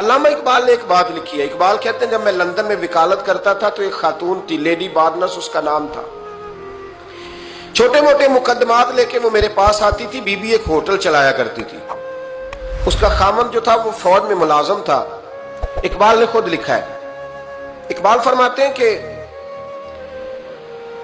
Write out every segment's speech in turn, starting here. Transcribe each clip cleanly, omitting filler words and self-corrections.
علامہ اقبال نے ایک بات لکھی ہے. اقبال کہتے ہیں جب میں لندن میں وکالت کرتا تھا تو ایک خاتون تھی, لیڈی بارنس اس کا نام تھا. چھوٹے موٹے مقدمات لے کے وہ میرے پاس آتی تھی. بی بی ایک ہوٹل چلایا کرتی تھی. اس کا خامن جو تھا وہ فوج میں ملازم تھا. اقبال نے خود لکھا ہے, اقبال فرماتے ہیں کہ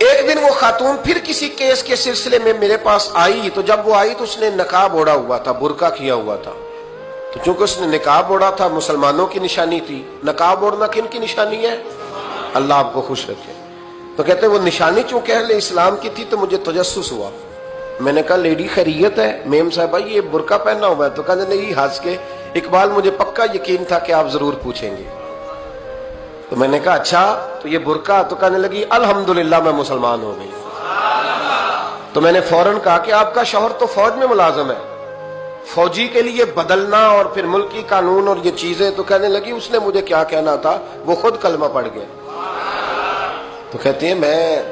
ایک دن وہ خاتون پھر کسی کیس کے سلسلے میں میرے پاس آئی. تو جب وہ آئی تو اس نے نقاب اوڑھا ہوا تھا, برقع کیا ہوا تھا. تو چونکہ اس نے نقاب اوڑھا تھا, مسلمانوں کی نشانی تھی. نقاب اوڑھنا کن کی نشانی ہے؟ اللہ آپ کو خوش رکھے. تو کہتے ہیں وہ نشانی چونکہ اہل اسلام کی تھی تو مجھے تجسس ہوا. میں نے کہا لیڈی خیریت ہے؟ میم صاحبہ یہ برقع پہنا ہوا ہے. تو کہتے نہیں, ہنس کے, اقبال مجھے پکا یقین تھا کہ آپ ضرور پوچھیں گے. تو میں نے کہا اچھا تو یہ برقع؟ تو کہنے لگی الحمدللہ میں مسلمان ہو گئی. تو میں نے فوراً کہا کہ آپ کا شوہر تو فوج میں ملازم ہے, فوجی کے لیے بدلنا اور پھر ملکی قانون اور یہ چیزیں. تو کہنے لگی اس نے مجھے کیا کہنا تھا, وہ خود کلمہ پڑھ گئے. تو کہتے ہیں میں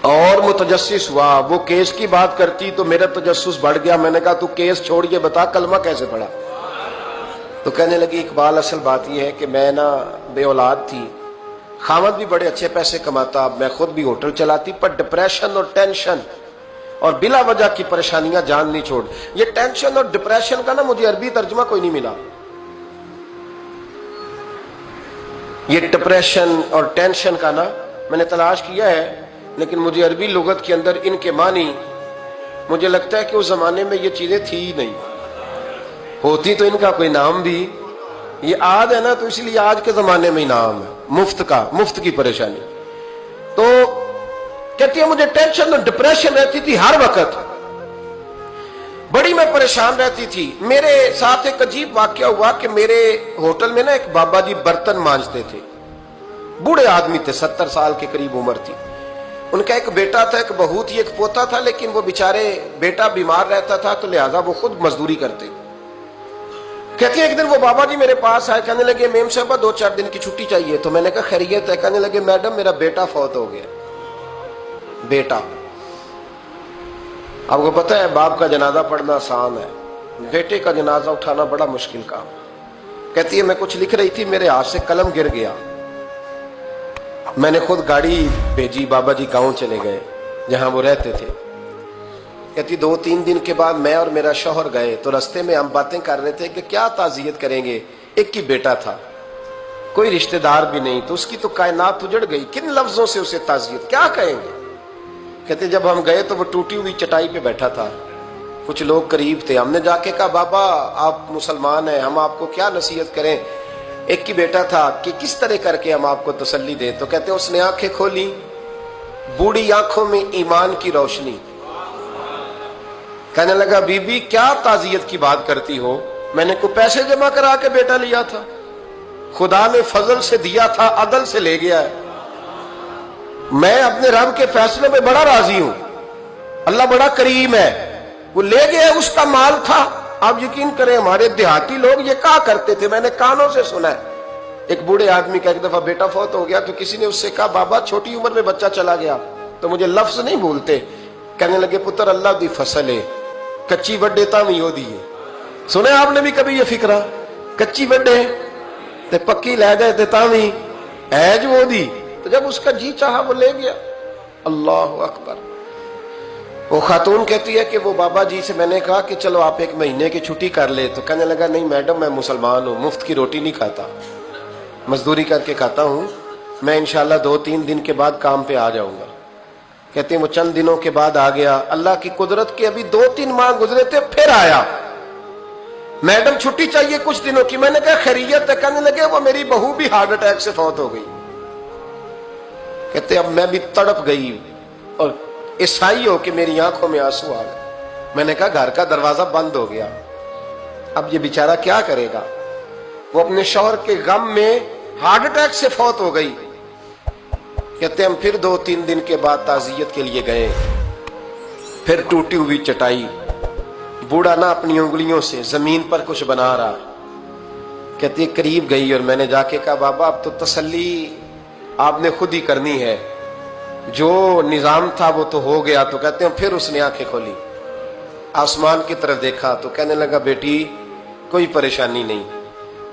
اور متجسس ہوا. وہ کیس کی بات کرتی تو میرا تجسس بڑھ گیا. میں نے کہا تو کیس چھوڑ کے بتا کلمہ کیسے پڑھا. تو کہنے لگی اقبال اصل بات یہ ہے کہ میں نا بے اولاد تھی, خامد بھی بڑے اچھے پیسے کماتا, میں خود بھی ہوٹل چلاتی, پر ڈپریشن اور ٹینشن اور بلا وجہ کی پریشانیاں جان نہیں چھوڑ. یہ ٹینشن اور ڈپریشن کا نا مجھے عربی ترجمہ کوئی نہیں ملا. یہ ڈپریشن اور ٹینشن کا نا میں نے تلاش کیا ہے, لیکن مجھے عربی لغت کے اندر ان کے معنی مجھے لگتا ہے کہ اس زمانے میں یہ چیزیں تھی ہی نہیں. ہوتی تو ان کا کوئی نام بھی, یہ آج ہے نا تو اس لیے آج کے زمانے میں ہی نام ہے مفت کا, مفت کی پریشانی. تو کہتی ہے مجھے ٹینشن اور ڈپریشن رہتی تھی ہر وقت, بڑی میں پریشان رہتی تھی. میرے ساتھ ایک عجیب واقعہ ہوا کہ میرے ہوٹل میں نا ایک بابا جی برتن مانجتے تھے, بوڑھے آدمی تھے, 70 سال کے قریب عمر تھی. ان کا ایک بیٹا تھا, ایک بہو تھی, ایک پوتا تھا, لیکن وہ بیچارے بیٹا بیمار رہتا تھا تو لہذا وہ خود مزدوری کرتے. کہتی ہے ایک دن وہ بابا جی میرے پاس آئے, کہنے لگے میم صاحبہ 2-4 دن کی چھٹی چاہیے. تو میں نے کہا خیریت ہے؟ کہنے لگے میڈم میرا بیٹا فوت ہو گیا. بیٹا, آپ کو پتہ ہے باپ کا جنازہ پڑھنا آسان ہے, بیٹے کا جنازہ اٹھانا بڑا مشکل کام. کہتی ہے میں کچھ لکھ رہی تھی, میرے ہاتھ سے قلم گر گیا. میں نے خود گاڑی بھیجی, بابا جی گاؤں چلے گئے جہاں وہ رہتے تھے. کہتی 2-3 دن کے بعد میں اور میرا شوہر گئے تو رستے میں ہم باتیں کر رہے تھے کہ کیا تعزیت کریں گے. ایک ہی بیٹا تھا, کوئی رشتہ دار بھی نہیں, تو اس کی تو کائنات اجڑ گئی, کن لفظوں سے اسے تعزیت کیا کہیں گے. کہتے جب ہم گئے تو وہ ٹوٹی ہوئی چٹائی پہ بیٹھا تھا, کچھ لوگ قریب تھے. ہم نے جا کے کہا بابا آپ مسلمان ہیں, ہم آپ کو کیا نصیحت کریں, ایک ہی بیٹا تھا, کہ کس طرح کر کے ہم آپ کو تسلی دیں. تو کہتے اس نے آنکھیں کھولی, بوڑھی آنکھوں میں ایمان کی روشنی. کہنے لگا بی بی کیا تعزیت کی بات کرتی ہو, میں نے کوئی پیسے جمع کرا کے بیٹا لیا تھا, خدا نے فضل سے دیا تھا, عدل سے لے گیا ہے. میں اپنے رب کے فیصلے میں بڑا راضی ہوں, اللہ بڑا کریم ہے, وہ لے گیا, اس کا مال تھا. آپ یقین کریں ہمارے دیہاتی لوگ یہ کہا کرتے تھے, میں نے کانوں سے سنا ہے. ایک بوڑھے آدمی کا ایک دفعہ بیٹا فوت ہو گیا تو کسی نے اس سے کہا بابا چھوٹی عمر میں بچہ چلا گیا, تو مجھے لفظ نہیں بھولتے. کہنے لگے پتر اللہ دی فصل ہے, کچی وڈے تاوی ہو دی ہے. سنے آپ نے بھی کبھی یہ فکرہ, کچی وڈے تے پکی لے گئے تے تاوی ہے جو ہو دی. تو جب اس کا جی چاہا وہ لے گیا. اللہ اکبر. وہ خاتون کہتی ہے کہ وہ بابا جی سے میں نے کہا کہ چلو آپ 1 مہینے کی چھٹی کر لے. تو کہنے لگا نہیں میڈم میں مسلمان ہوں, مفت کی روٹی نہیں کھاتا, مزدوری کر کے کھاتا ہوں, میں انشاءاللہ 2-3 دن کے بعد کام پہ آ جاؤں گا. کہتے ہیں وہ چند دنوں کے بعد آ گیا. اللہ کی قدرت کے ابھی 2-3 ماہ گزرے تھے پھر آیا. میڈم چھٹی چاہیے کچھ دنوں کی. میں نے کہا خیریت ہے؟ کہنے لگے وہ میری بہو بھی ہارٹ اٹیک سے فوت ہو گئی. کہتے اب میں بھی تڑپ گئی اور عیسائی ہو کہ میری آنکھوں میں آنسو آ گئے. میں نے کہا گھر کا دروازہ بند ہو گیا, اب یہ بیچارہ کیا کرے گا. وہ اپنے شوہر کے غم میں ہارٹ اٹیک سے فوت ہو گئی. کہتے ہم پھر 2-3 دن کے بعد تعزیت کے لیے گئے, پھر ٹوٹی ہوئی چٹائی, بوڑھا نہ اپنی انگلیوں سے زمین پر کچھ بنا رہا. کہتی قریب گئی اور میں نے جا کے کہا بابا اب تو تسلی آپ نے خود ہی کرنی ہے, جو نظام تھا وہ تو ہو گیا. تو کہتے ہیں پھر اس نے آنکھیں کھولی, آسمان کی طرف دیکھا تو کہنے لگا بیٹی کوئی پریشانی نہیں,